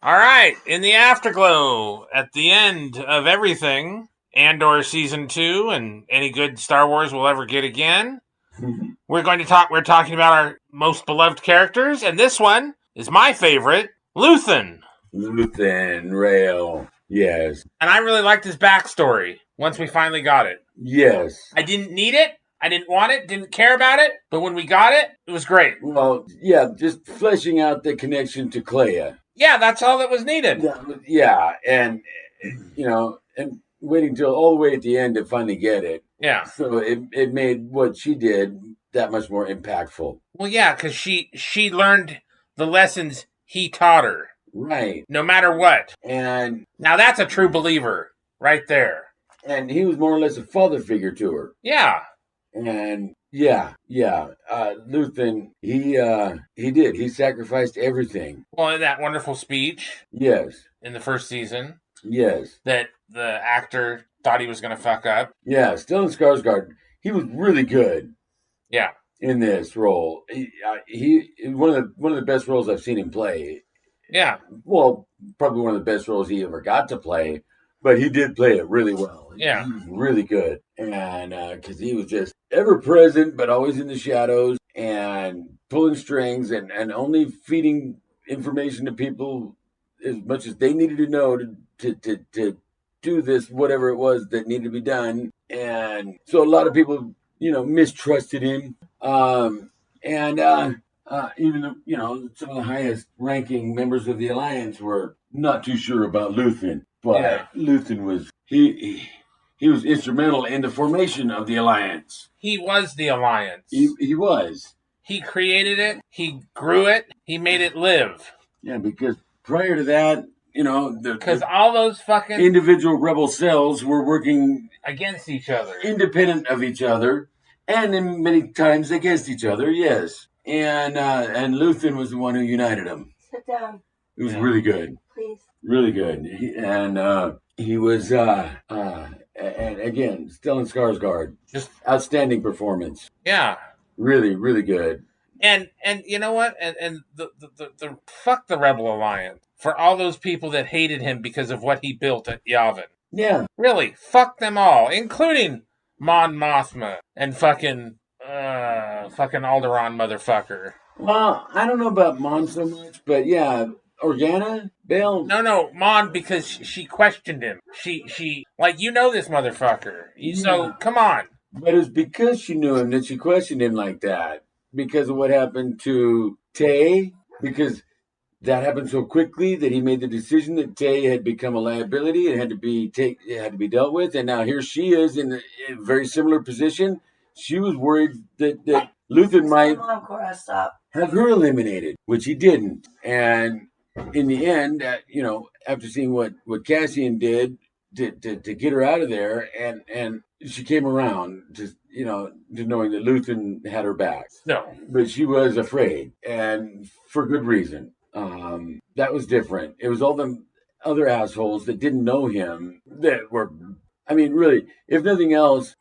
All right, in the afterglow, at the end of everything, Andor season 2, and any good Star Wars we'll ever get again. We're talking about our most beloved characters, and this one is my favorite, Luthin. Luthin, Rail, yes. And I really liked his backstory once we finally got it. Yes. I didn't need it. I didn't want it, didn't care about it, but when we got it, it was great. Well, yeah, just fleshing out the connection to Clea. Yeah, that's all that was needed. Yeah, and, and waiting till all the way at the end to finally get it. Yeah. So it made what she did that much more impactful. Well, yeah, because she learned the lessons he taught her. Right. No matter what. And now that's a true believer right there. And he was more or less a father figure to her. Yeah. And Luthin, he did. He sacrificed everything. Well, in that wonderful speech. Yes. In the first season. Yes. That the actor thought he was going to fuck up. Yeah, Stellan Skarsgård, he was really good. Yeah. In this role, he one of the best roles I've seen him play. Yeah. Well, probably one of the best roles he ever got to play, but he did play it really well. Yeah. He was really good. And because he was just ever present, but always in the shadows and pulling strings and only feeding information to people as much as they needed to know to do this, whatever it was that needed to be done. And so a lot of people, mistrusted him. Even though, some of the highest ranking members of the Alliance were not too sure about Luthin, but Luthin was, he was instrumental in the formation of the Alliance. He was the Alliance. He was. He created it. He grew it. He made it live. Yeah, because prior to that, because all those fucking individual rebel cells were working against each other, independent of each other, and in many times against each other. Yes, and Luthin was the one who united them. Sit down. It was really good. Please. Really good. He was and again, Stellan Skarsgård, just outstanding performance. Yeah, really, really good. And you know what? And the fuck the Rebel Alliance for all those people that hated him because of what he built at Yavin. Yeah, really, fuck them all, including Mon Mothma and fucking Alderaan motherfucker. Well, I don't know about Mon so much, but yeah, Organa, Bail. No, Mon, because she questioned him. She like, this motherfucker. So come on. But it was because she knew him that she questioned him like that. Because of what happened to Tay, because that happened so quickly that he made the decision that Tay had become a liability and had to be dealt with, and now here she is in a very similar position. She was worried that Luthin might have her eliminated, which he didn't. And in the end, after seeing what Cassian did to get her out of there, and she came around to knowing that Luthin had her back. No. But she was afraid, and for good reason. That was different. It was all the other assholes that didn't know him that were, really, if nothing else,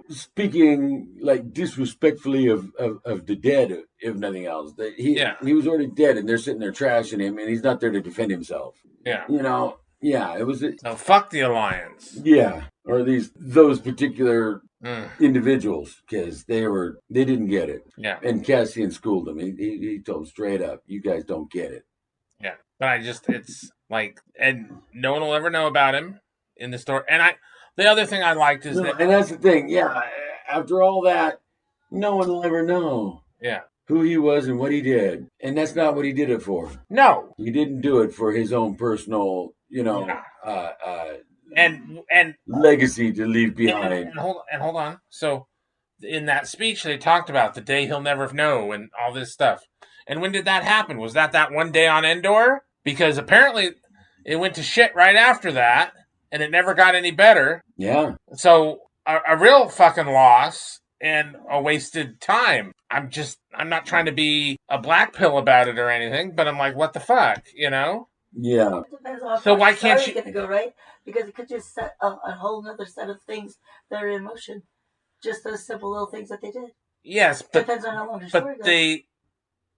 speaking like disrespectfully of the dead, if nothing else. He was already dead, and they're sitting there trashing him, and he's not there to defend himself. Yeah. Yeah, it was. So fuck the Alliance. Yeah, or those particular individuals, because they didn't get it. Yeah. And Cassian schooled them. He told them straight up, "You guys don't get it." Yeah, but it's like, and no one will ever know about him in the story. And the other thing I liked is that, and that's the thing. Yeah, after all that, no one will ever know. Yeah. Who he was and what he did, and that's not what he did it for. No, he didn't do it for his own personal, and legacy to leave behind. And hold on. So, in that speech, they talked about the day he'll never know and all this stuff. And when did that happen? Was that one day on Endor? Because apparently it went to shit right after that, and it never got any better. Yeah. So a real fucking loss and a wasted time. I'm not trying to be a black pill about it or anything, but I'm like, what the fuck, Yeah. It depends on so why can't she going to go, right? Because it could just set a whole other set of things that are in motion. Just those simple little things that they did. Yes, but depends on how long the story goes.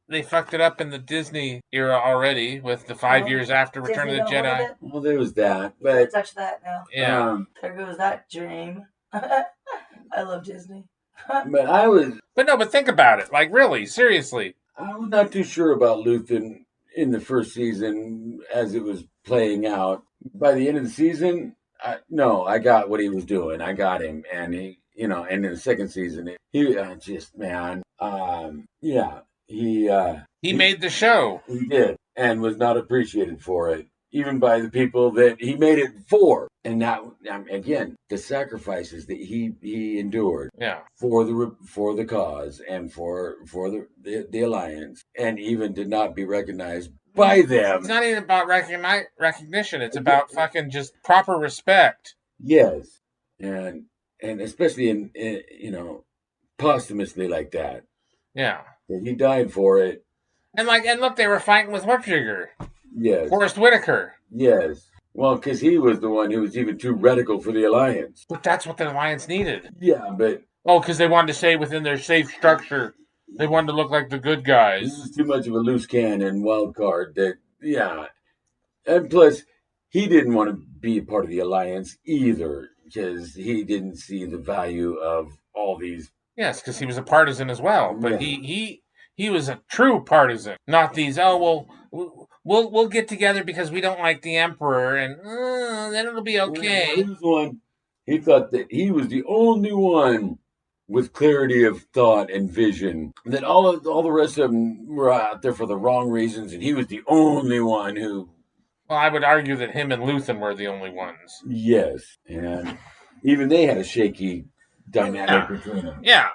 they fucked it up in the Disney era already with the 5 years after Return Disney of the don't want Jedi. it. Well, there was that, You can't but touch that now. Yeah. There goes that dream. I love Disney. But think about it. Like, really, seriously. I was not too sure about Luthen in the first season as it was playing out. By the end of the season, I got what he was doing. I got him, and he, and in the second season, he He made the show. He did, and was not appreciated for it, even by the people that he made it for. And now, again, the sacrifices that he endured, Yeah, for the cause and for the alliance, and even did not be recognized by them. It's not even about recognition. It's about fucking just proper respect. Yes, and especially in posthumously like that. Yeah, He died for it. and look, they were fighting with Whipsugar. Yes, Forrest Whitaker. yes. Well, because he was the one who was even too radical for the alliance. But that's what the Alliance needed. Yeah, but because they wanted to stay within their safe structure. They wanted to look like the good this guys. is too much of a loose cannon wild card. And plus, he didn't want to be a part of the alliance either, because he didn't see the value of all these. Yes, because he was a partisan as well. But Yeah. he was a true partisan, not these. Oh well, we'll get together because we don't like the Emperor, and then it'll be okay. Well, he was one. He thought that he was the only one with clarity of thought and vision. That all the rest of them were out there for the wrong reasons, and he was the only one who. Well, I would argue that him and Luthin were the only ones. Yes, and even they had a shaky dynamic between them. Yeah.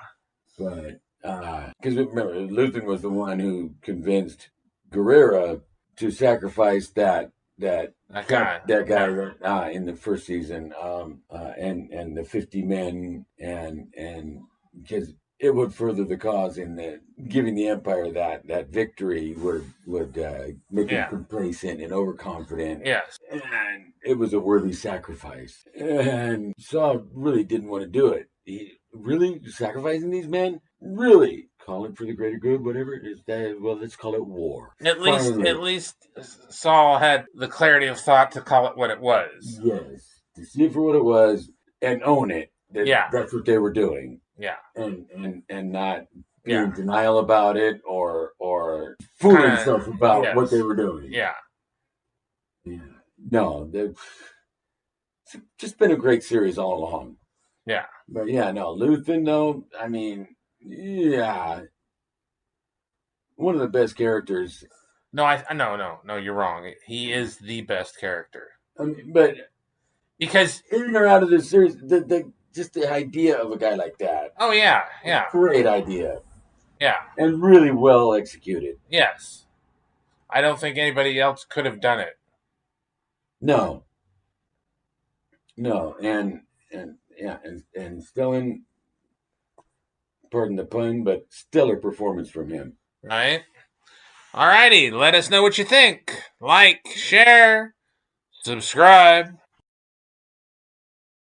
But because remember, Luthen was the one who convinced Guerrera to sacrifice that guy in the first season, and the 50 men, and because it would further the cause in the giving the Empire that victory would make him complacent and overconfident. Yes. And it was a worthy sacrifice. And Saul really didn't want to do it. He really sacrificing these men? Really? Call it for the greater good, whatever it is. Well, let's call it war. At least Saul had the clarity of thought to call it what it was. Yes. To see it for what it was and own it. That's what they were doing. Yeah. And not be in denial about it or fool himself about what they were doing. Yeah. No, it's just been a great series all along. Yeah. But Luthen, though, I mean, one of the best characters. No, no, you're wrong. He is the best character. I mean, but because in or out of this series, just the idea of a guy like that. Oh yeah. Great idea. Yeah. And really well executed. Yes. I don't think anybody else could have done it. No, and stellar, pardon the pun, but stellar performance from him. Right? Alrighty, let us know what you think. Like, share, subscribe.